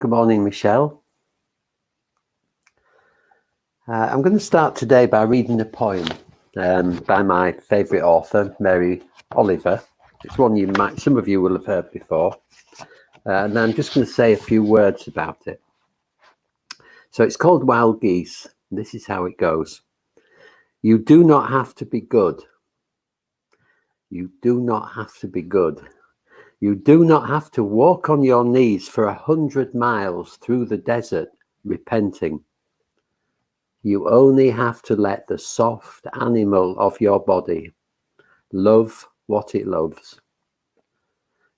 Good morning, Michelle. I'm going to start today by reading a poem by my favourite author, Mary Oliver. It's one some of you will have heard before. And I'm just going to say a few words about it. So it's called Wild Geese. This is how it goes. You do not have to be good. You do not have to be good. You do not have to walk on your knees for 100 miles through the desert, repenting. You only have to let the soft animal of your body love what it loves.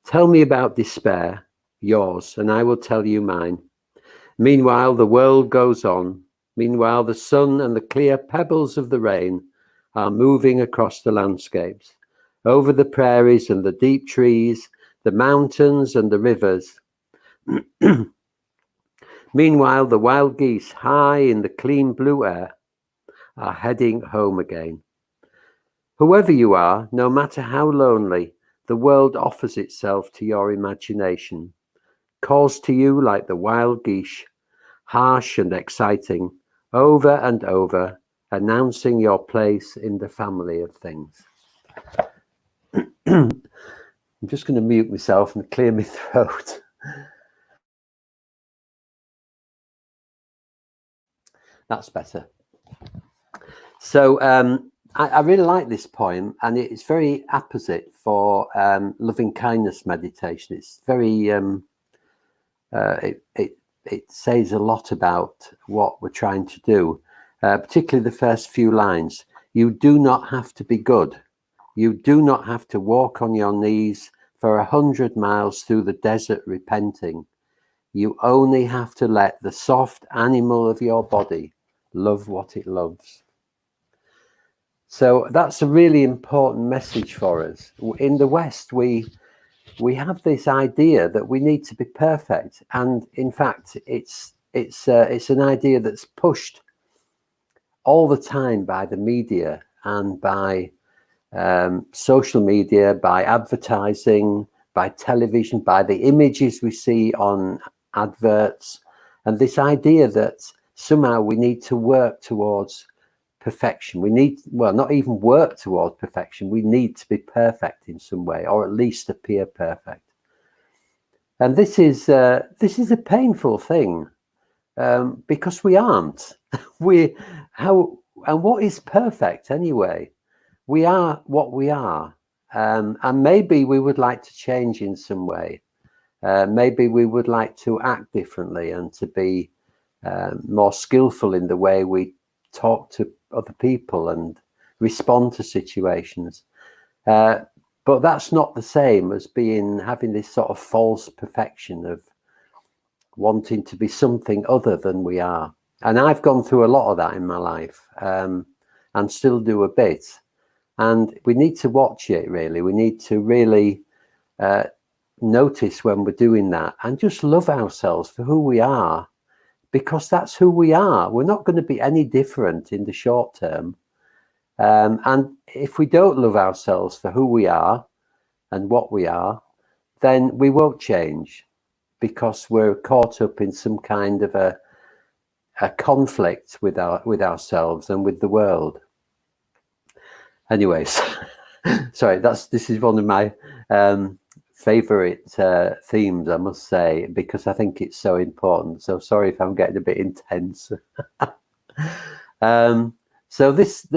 Tell me about despair, yours, and I will tell you mine. Meanwhile, the world goes on. Meanwhile, the sun and the clear pebbles of the rain are moving across the landscapes, over the prairies and the deep trees, the mountains and the rivers. Meanwhile, the wild geese, high in the clean blue air, are heading home again. Whoever you are, no matter how lonely, the world offers itself to your imagination, calls to you like the wild geese, harsh and exciting, over and over, announcing your place in the family of things. I'm just going to mute myself and clear my throat. That's better. So I really like this poem, and it's very apposite for loving kindness meditation. It's very it says a lot about what we're trying to do, particularly the first few lines. You do not have to be good. You do not have to walk on your knees for 100 miles through the desert repenting. You only have to let the soft animal of your body love what it loves. So that's a really important message for us. In the West, we have this idea that we need to be perfect, and in fact, it's an idea that's pushed all the time by the media and by social media, by advertising, by television, by the images we see on adverts, and this idea that somehow we need to work towards perfection. We need, well, not even work towards perfection. We need to be perfect in some way, or at least appear perfect. And this is a painful thing because we aren't. And what is perfect anyway? We are what we are, and maybe we would like to change in some way. Maybe we would like to act differently and to be more skillful in the way we talk to other people and respond to situations. But that's not the same as having this sort of false perfection of wanting to be something other than we are. And I've gone through a lot of that in my life, and still do a bit. And we need to watch it, really. We need to really notice when we're doing that and just love ourselves for who we are, because that's who we are. We're not going to be any different in the short term. And if we don't love ourselves for who we are and what we are, then we won't change, because we're caught up in some kind of a conflict with ourselves and with the world. Anyways, sorry, this is one of my favorite themes, I must say, because I think it's so important. So sorry if I'm getting a bit intense. So this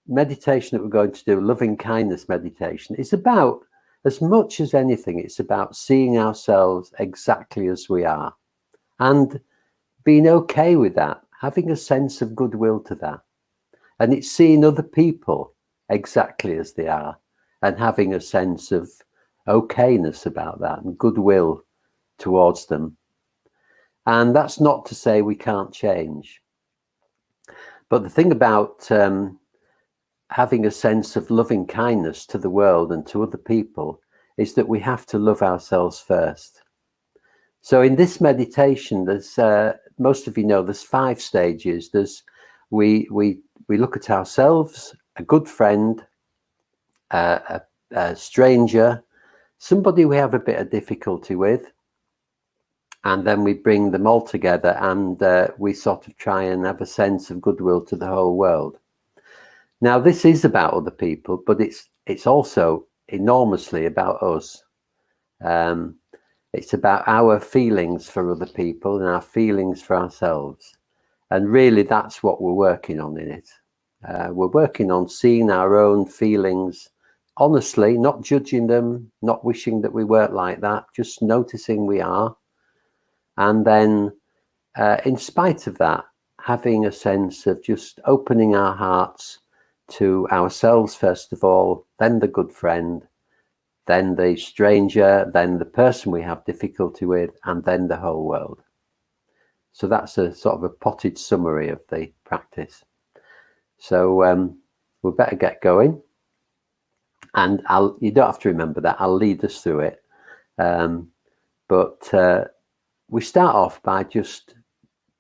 meditation that we're going to do, loving kindness meditation, is about, as much as anything, it's about seeing ourselves exactly as we are and being okay with that, having a sense of goodwill to that. And it's seeing other people exactly as they are and having a sense of okayness about that and goodwill towards them. And that's not to say we can't change. But the thing about having a sense of loving kindness to the world and to other people is that we have to love ourselves first. So in this meditation, there's most of you know there's 5 stages. There's we look at ourselves, a good friend, a stranger, somebody we have a bit of difficulty with, And then we bring them all together, and we sort of try and have a sense of goodwill to the whole world. Now, this is about other people, but it's also enormously about us. It's about our feelings for other people and our feelings for ourselves. And really, that's what we're working on in it. We're working on seeing our own feelings honestly, not judging them, not wishing that we weren't like that, just noticing we are. And then, in spite of that, having a sense of just opening our hearts to ourselves, first of all, then the good friend, then the stranger, then the person we have difficulty with, and then the whole world. So that's a sort of a potted summary of the practice. So we better get going. And you don't have to remember that. I'll lead us through it. But we start off by just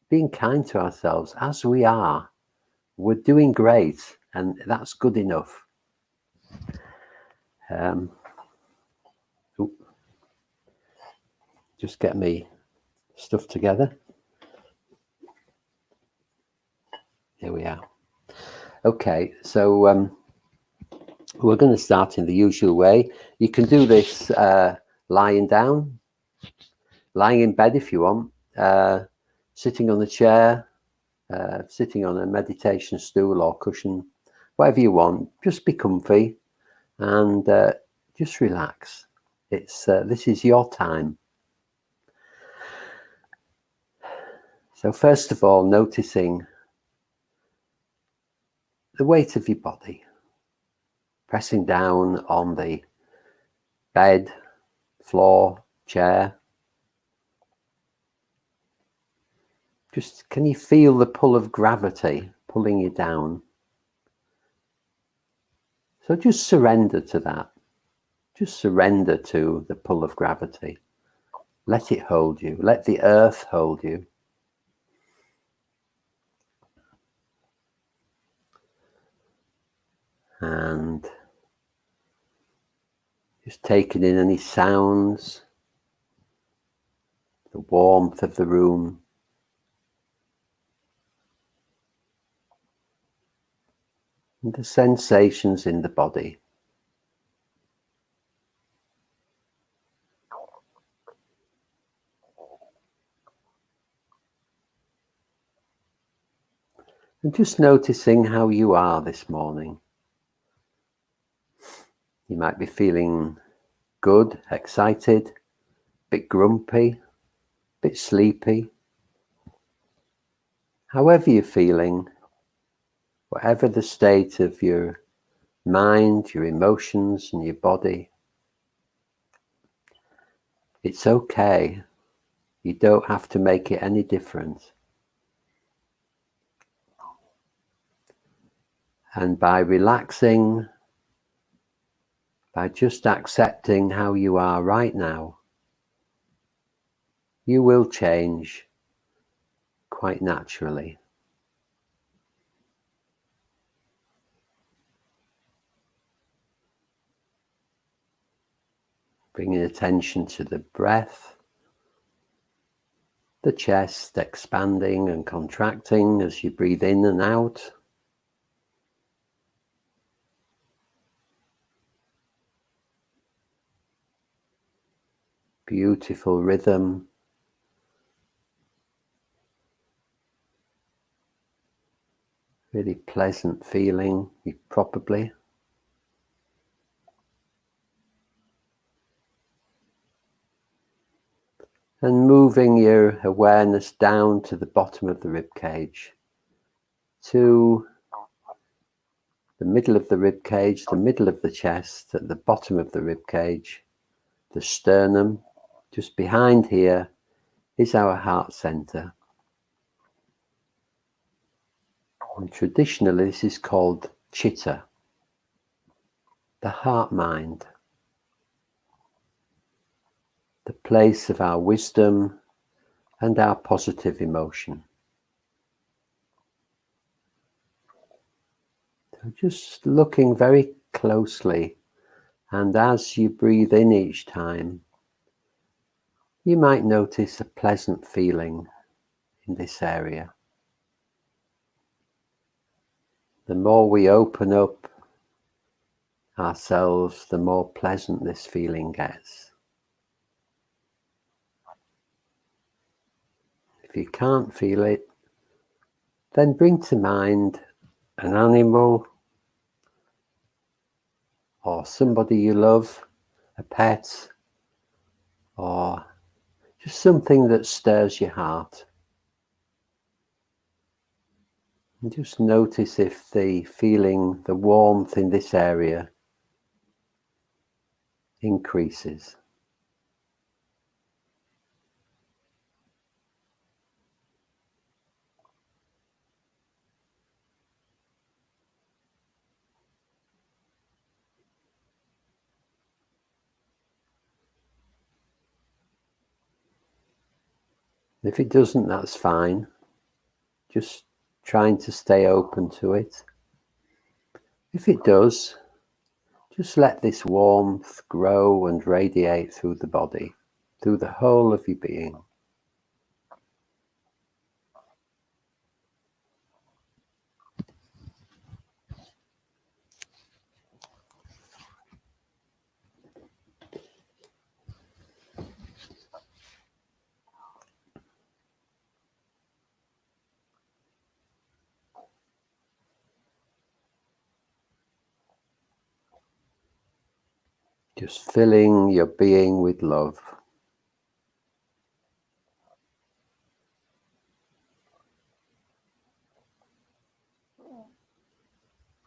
being kind to ourselves as we are. We're doing great, and that's good enough. Just get me stuff together. Here we are. Okay, so we're going to start in the usual way. You can do this lying down, lying in bed if you want, sitting on a chair, sitting on a meditation stool or cushion, whatever you want. Just be comfy and just relax. This is your time. So first of all, noticing the weight of your body, pressing down on the bed, floor, chair. Just can you feel the pull of gravity pulling you down? So just surrender to that. Just surrender to the pull of gravity. Let it hold you. Let the earth hold you. And just taking in any sounds, the warmth of the room. And the sensations in the body. And just noticing how you are this morning. You might be feeling good, excited, a bit grumpy, a bit sleepy. However you're feeling, whatever the state of your mind, your emotions and your body, it's okay. You don't have to make it any different. And by relaxing, by just accepting how you are right now, you will change quite naturally. Bringing attention to the breath, the chest expanding and contracting as you breathe in and out. Beautiful rhythm. Really pleasant feeling, probably. And moving your awareness down to the bottom of the rib cage, to the middle of the rib cage, the middle of the chest, at the bottom of the rib cage, the sternum. Just behind here is our heart center. And traditionally this is called chitta, the heart mind, the place of our wisdom and our positive emotion. So just looking very closely, and as you breathe in each time, you might notice a pleasant feeling in this area. The more we open up ourselves, the more pleasant this feeling gets. If you can't feel it, then bring to mind an animal or somebody you love, a pet, or just something that stirs your heart. And just notice if the feeling, the warmth in this area increases. If it doesn't, that's fine. Just trying to stay open to it. If it does, just let this warmth grow and radiate through the body, through the whole of your being. Just filling your being with love.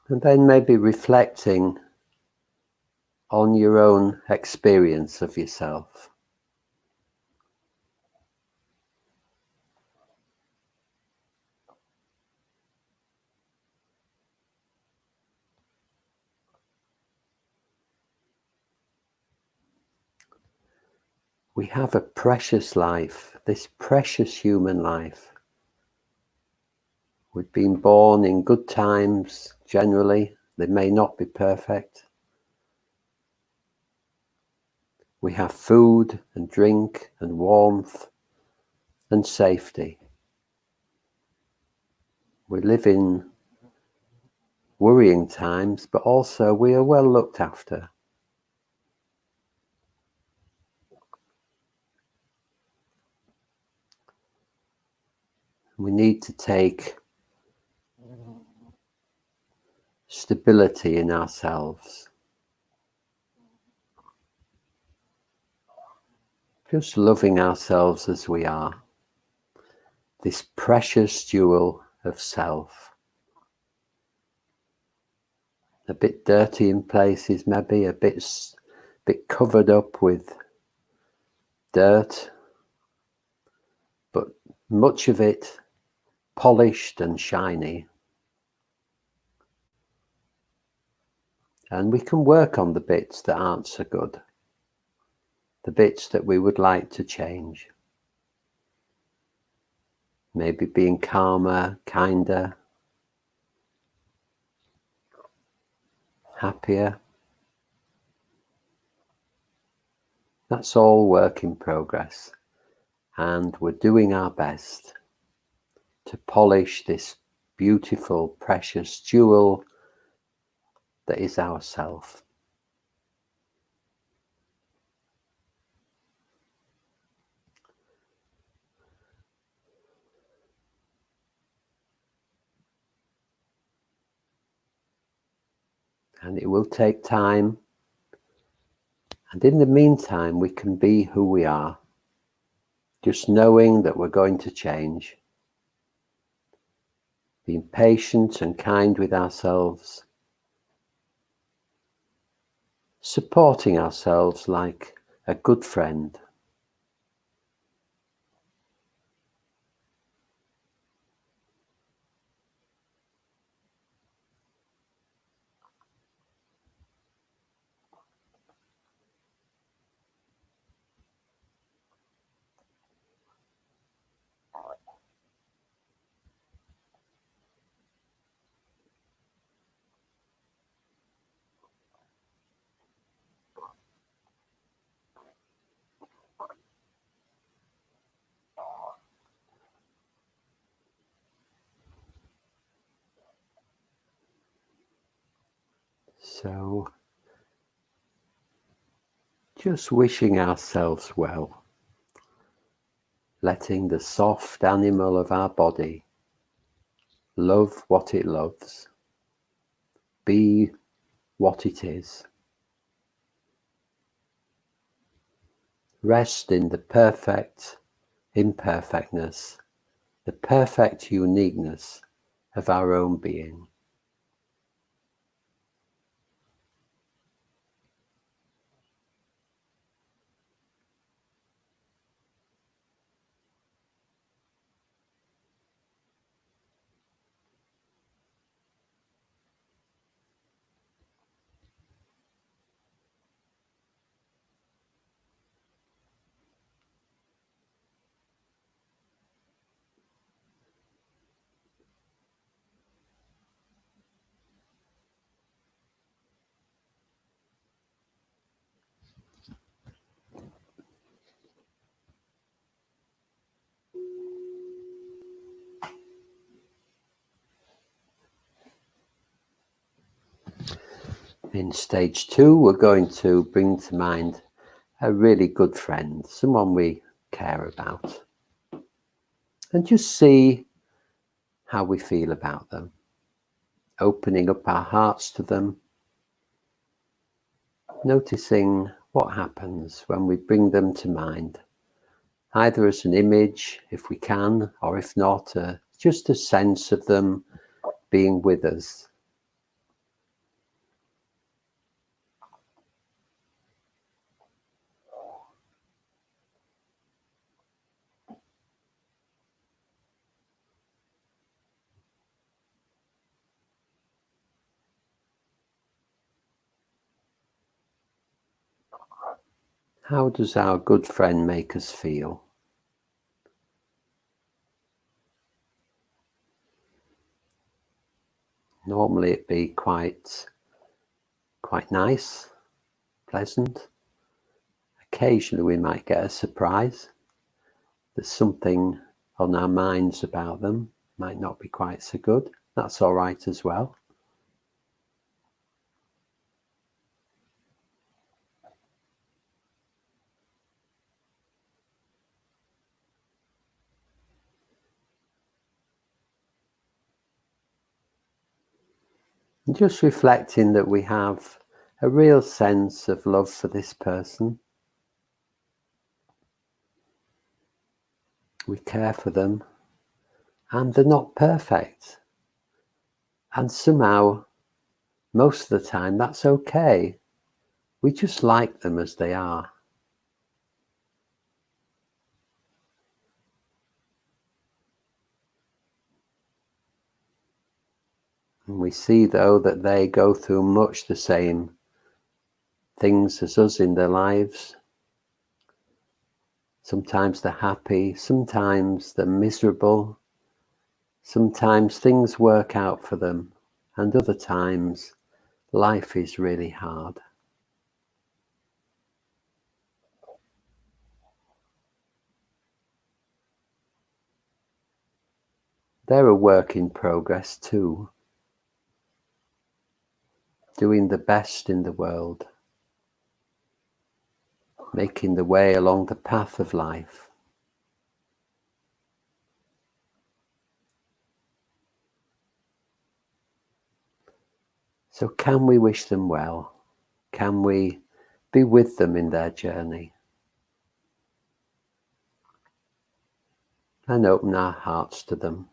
And then maybe reflecting on your own experience of yourself. We have a precious life, this precious human life. We've been born in good times, generally. They may not be perfect. We have food and drink and warmth and safety. We live in worrying times, but also we are well looked after. We need to take stability in ourselves. Just loving ourselves as we are. This precious jewel of self. A bit dirty in places, maybe a bit covered up with dirt, but much of it polished and shiny. And we can work on the bits that aren't so good, the bits that we would like to change. Maybe being calmer, kinder, happier. That's all work in progress, and we're doing our best to polish this beautiful, precious jewel that is ourself. And it will take time, and in the meantime we can be who we are, just knowing that we're going to change, being patient and kind with ourselves, supporting ourselves like a good friend. So, just wishing ourselves well, letting the soft animal of our body love what it loves, be what it is, rest in the perfect imperfectness, the perfect uniqueness of our own being. In stage 2, we're going to bring to mind a really good friend, someone we care about, and just see how we feel about them, opening up our hearts to them, noticing what happens when we bring them to mind, either as an image if we can, or if not, just a sense of them being with us. How does our good friend make us feel? Normally it'd be quite nice, pleasant. Occasionally we might get a surprise. There's something on our minds about them, might not be quite so good. That's all right as well. And just reflecting that we have a real sense of love for this person. We care for them, and they're not perfect. And somehow, most of the time, that's okay. We just like them as they are. And we see, though, that they go through much the same things as us in their lives. Sometimes they're happy, sometimes they're miserable, sometimes things work out for them, and other times life is really hard. They're a work in progress too, doing the best in the world, making the way along the path of life. So can we wish them well? Can we be with them in their journey? And open our hearts to them.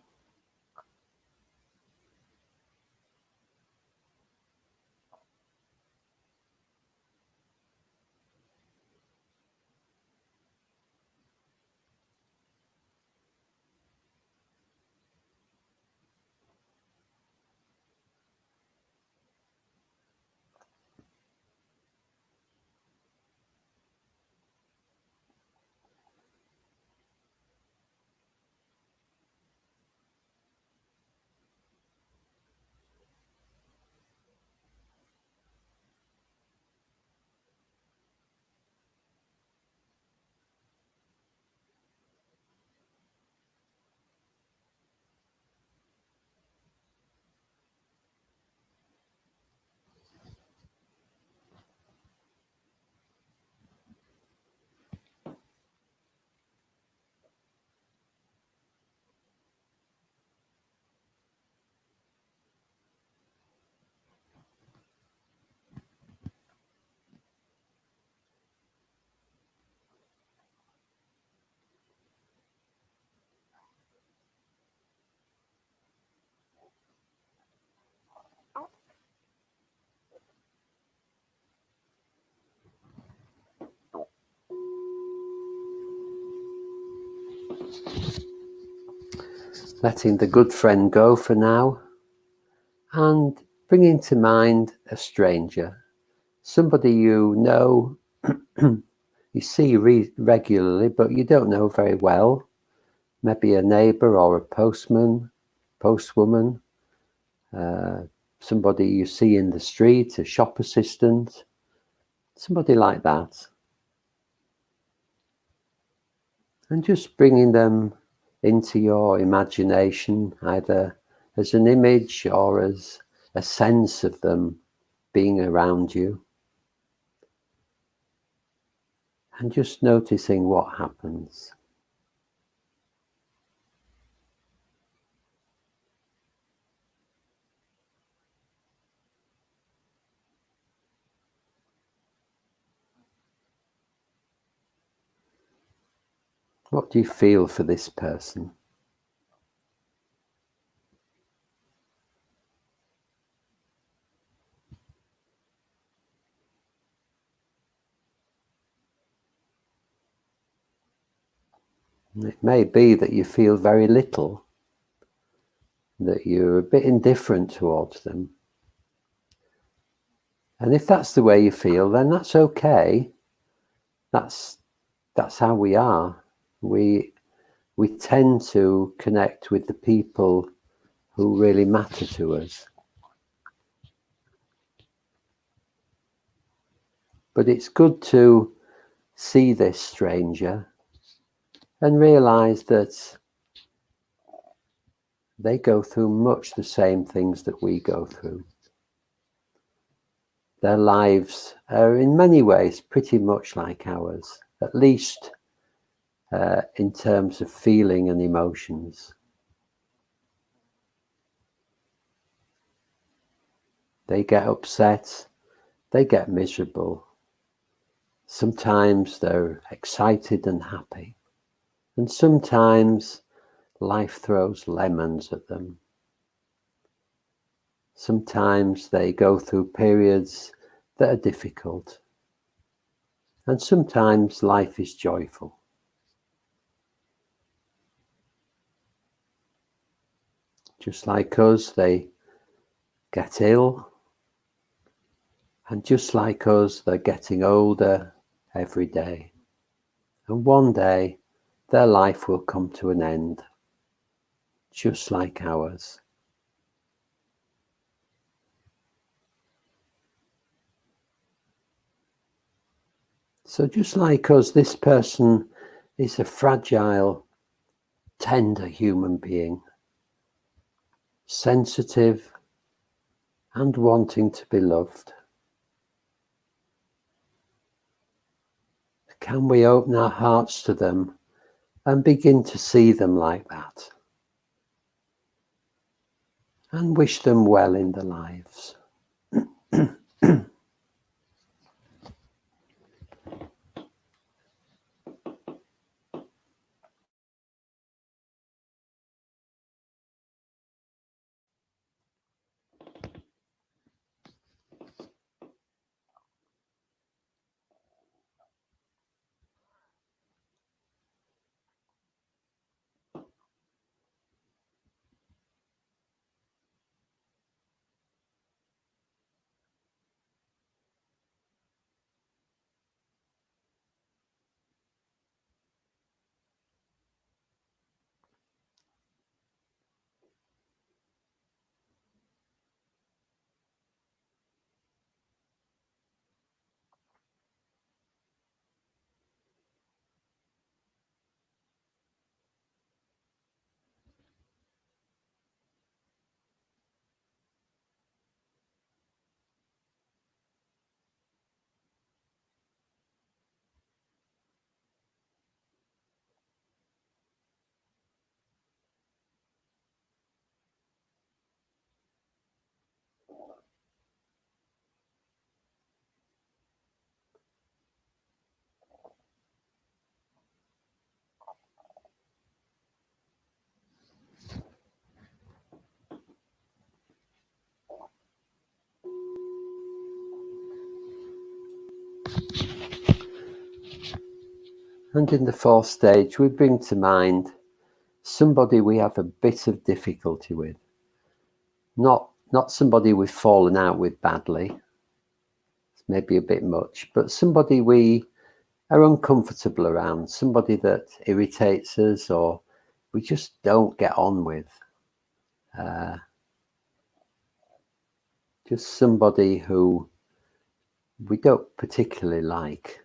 letting the good friend go for now, and bringing to mind a stranger, somebody you know, you see regularly, but you don't know very well. Maybe a neighbour or a postwoman, somebody you see in the street, a shop assistant, somebody like that. And just bringing them into your imagination, either as an image or as a sense of them being around you. And just noticing what happens. What do you feel for this person? It may be that you feel very little, that you're a bit indifferent towards them. And if that's the way you feel, then that's okay. That's how we are. We tend to connect with the people who really matter to us. But it's good to see this stranger and realize that they go through much the same things that we go through. Their lives are in many ways pretty much like ours, at least in terms of feeling and emotions. They get upset, they get miserable. Sometimes they're excited and happy, and sometimes life throws lemons at them. Sometimes they go through periods that are difficult, and sometimes life is joyful. Just like us, they get ill, and just like us, they're getting older every day. And one day, their life will come to an end, just like ours. So just like us, this person is a fragile, tender human being, sensitive and wanting to be loved. Can we open our hearts to them and begin to see them like that? And wish them well in their lives. And in the fourth stage, we bring to mind somebody we have a bit of difficulty with. Not somebody we've fallen out with badly. It's maybe a bit much, but somebody we are uncomfortable around, somebody that irritates us or we just don't get on with. Just somebody who we don't particularly like.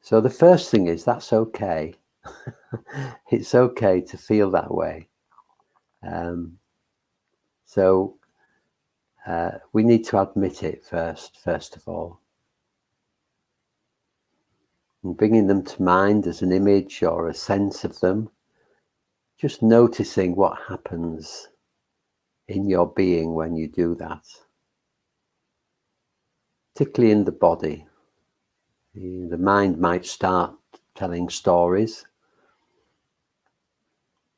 So the first thing is that's okay. It's okay to feel that way. So we need to admit it first of all. And bringing them to mind as an image or a sense of them, just noticing what happens in your being when you do that, particularly in the body. The mind might start telling stories,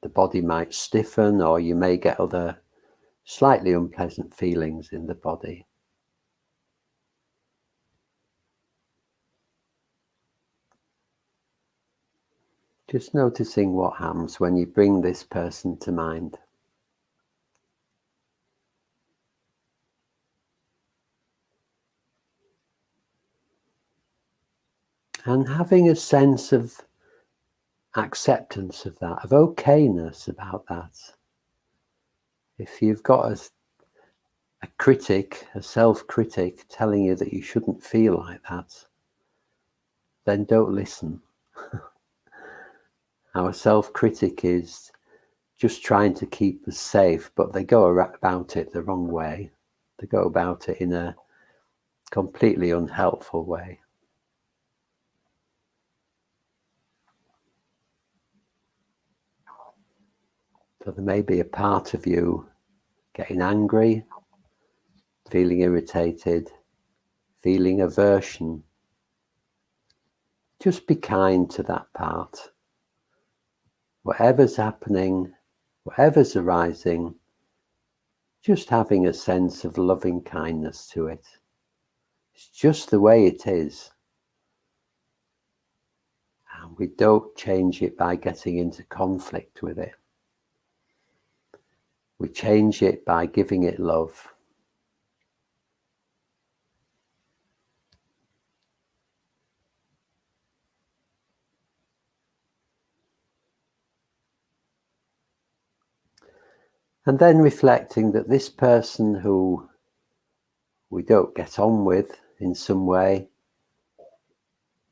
the body might stiffen, or you may get other slightly unpleasant feelings in the body. Just noticing what happens when you bring this person to mind. And having a sense of acceptance of that, of okayness about that. If you've got a critic, a self-critic telling you that you shouldn't feel like that, then don't listen. Our self-critic is just trying to keep us safe, but they go about it the wrong way. They go about it in a completely unhelpful way. So there may be a part of you getting angry, feeling irritated, feeling aversion. Just be kind to that part. Whatever's happening, whatever's arising, just having a sense of loving kindness to it. It's just the way it is. And we don't change it by getting into conflict with it. We change it by giving it love. And then reflecting that this person who we don't get on with in some way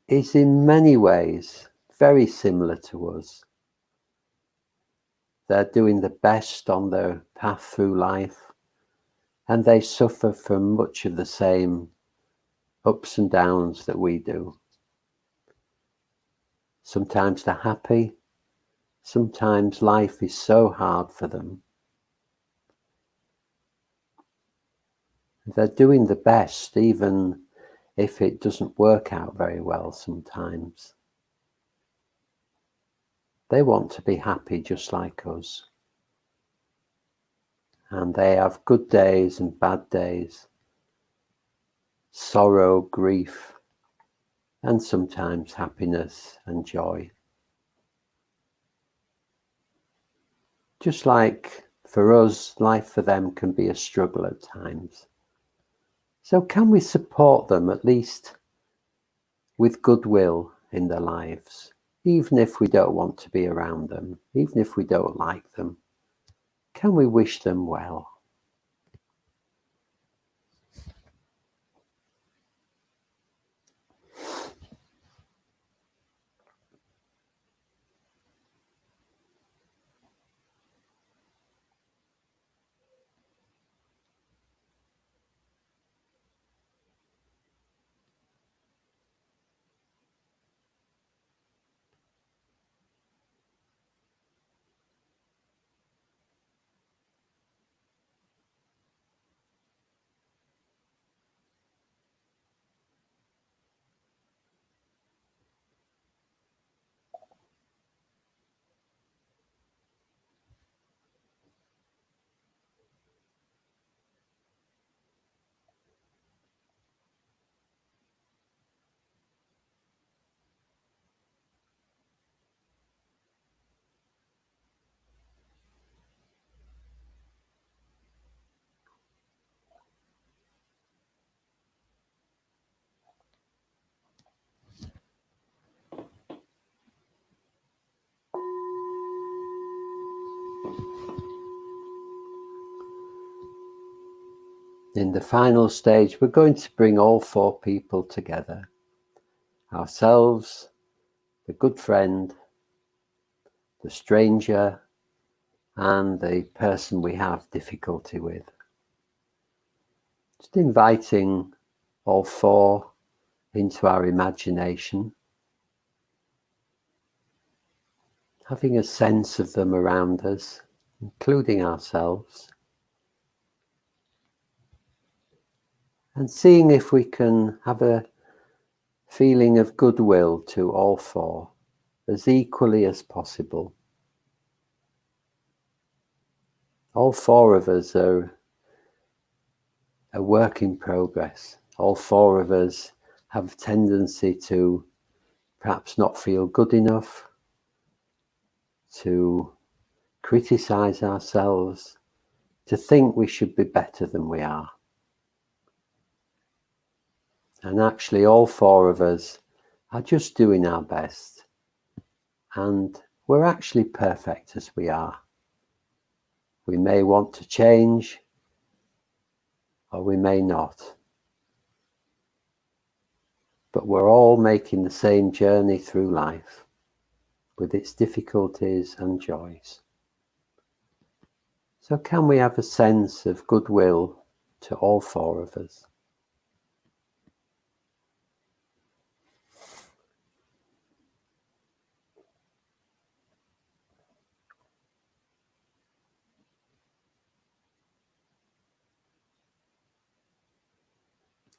is in many ways very similar to us. They're doing the best on their path through life, and they suffer from much of the same ups and downs that we do. Sometimes they're happy, sometimes life is so hard for them. They're doing the best, even if it doesn't work out very well sometimes. They want to be happy just like us. And they have good days and bad days, sorrow, grief, and sometimes happiness and joy. Just like for us, life for them can be a struggle at times. So can we support them at least with goodwill in their lives, even if we don't want to be around them, even if we don't like them? Can we wish them well? In the final stage, we're going to bring all four people together. Ourselves, the good friend, the stranger, and the person we have difficulty with. Just inviting all four into our imagination, having a sense of them around us, including ourselves, and seeing if we can have a feeling of goodwill to all four as equally as possible. All four of us are a work in progress. All four of us have a tendency to perhaps not feel good enough, to criticize ourselves, to think we should be better than we are. And actually all four of us are just doing our best, and we're actually perfect as we are. We may want to change, or we may not. But we're all making the same journey through life, with its difficulties and joys. So can we have a sense of goodwill to all four of us?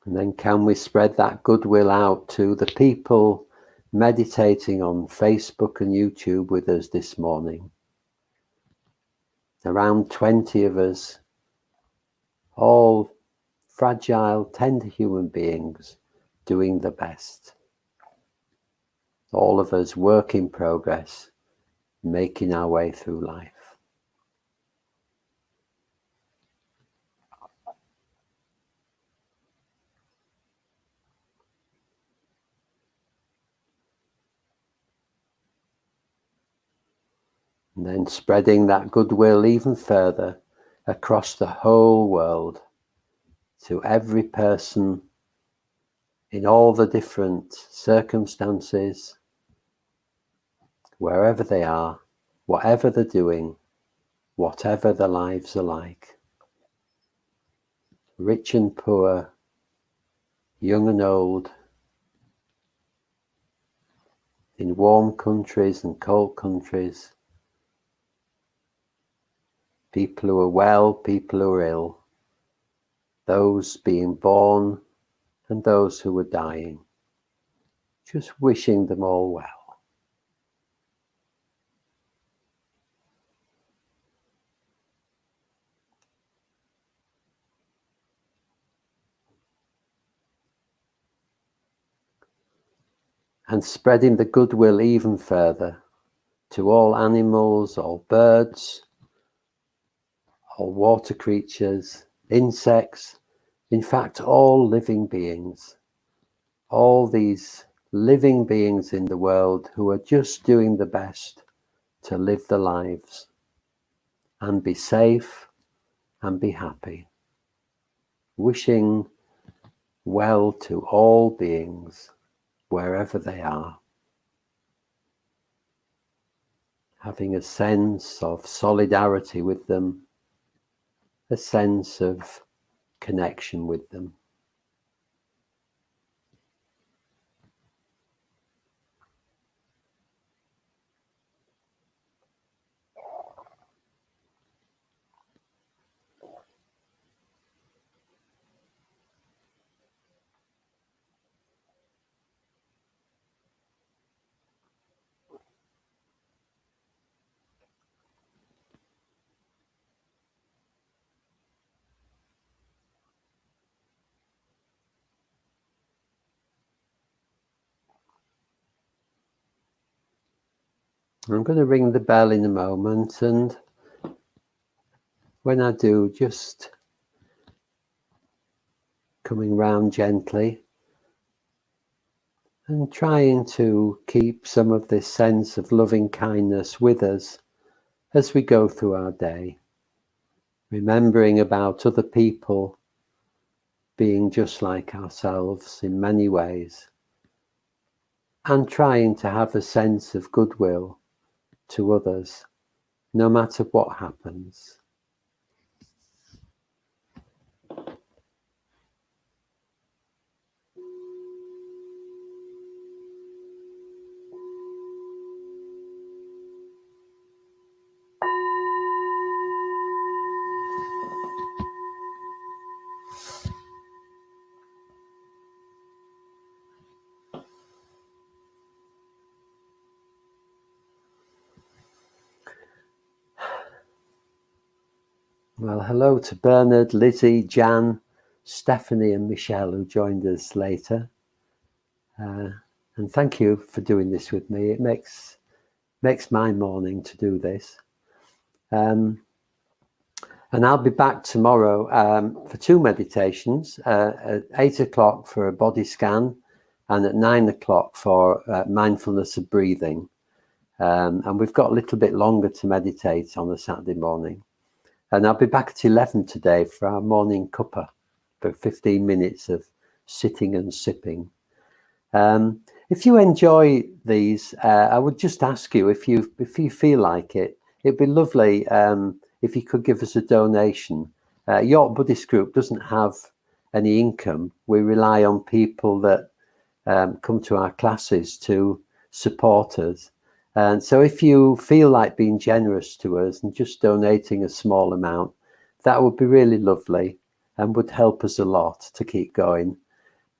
And then can we spread that goodwill out to the people meditating on Facebook and YouTube with us this morning? Around 20 of us, all fragile, tender human beings doing the best. All of us work in progress, making our way through life. And then spreading that goodwill even further across the whole world to every person in all the different circumstances, wherever they are, whatever they're doing, whatever their lives are like. Rich and poor, young and old, in warm countries and cold countries, people who are well, people who are ill, those being born and those who are dying, just wishing them all well. And spreading the goodwill even further to all animals, all birds, all water creatures, insects, in fact all living beings, all these living beings in the world who are just doing the best to live their lives and be safe and be happy. Wishing well to all beings wherever they are. Having a sense of solidarity with them, a sense of connection with them. I'm going to ring the bell in a moment, and when I do, just coming round gently and trying to keep some of this sense of loving kindness with us as we go through our day, remembering about other people being just like ourselves in many ways, and trying to have a sense of goodwill to others, no matter what happens. Well, hello to Bernard, Lizzie, Jan, Stephanie and Michelle who joined us later. And thank you for doing this with me. It makes my morning to do this. And I'll be back tomorrow for 2 meditations, at 8 o'clock for a body scan and at 9 o'clock for mindfulness of breathing. And we've got a little bit longer to meditate on a Saturday morning. And I'll be back at 11 today for our morning cuppa, for 15 minutes of sitting and sipping. If you enjoy these, I would just ask you, if you feel like it, it'd be lovely if you could give us a donation. York Buddhist Group doesn't have any income. We rely on people that come to our classes to support us. And so if you feel like being generous to us and just donating a small amount, that would be really lovely and would help us a lot to keep going.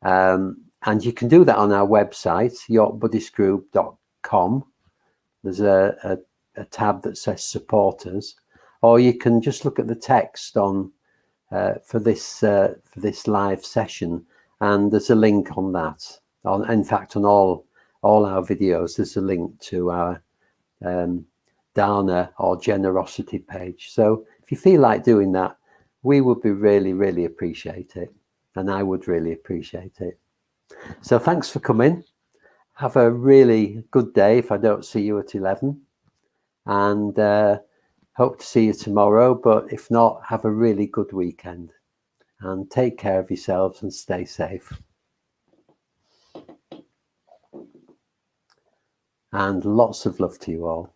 And you can do that on our website, yorkbuddhistgroup.com. There's a tab that says support us, or you can just look at the text on for this live session, and there's a link on that. In fact, on all our videos, there's a link to our Dana or generosity page. So if you feel like doing that, we would be really, really appreciate it, and I would really appreciate it. So thanks for coming. Have a really good day if I don't see you at 11, and hope to see you tomorrow. But if not, have a really good weekend and take care of yourselves and stay safe. And lots of love to you all.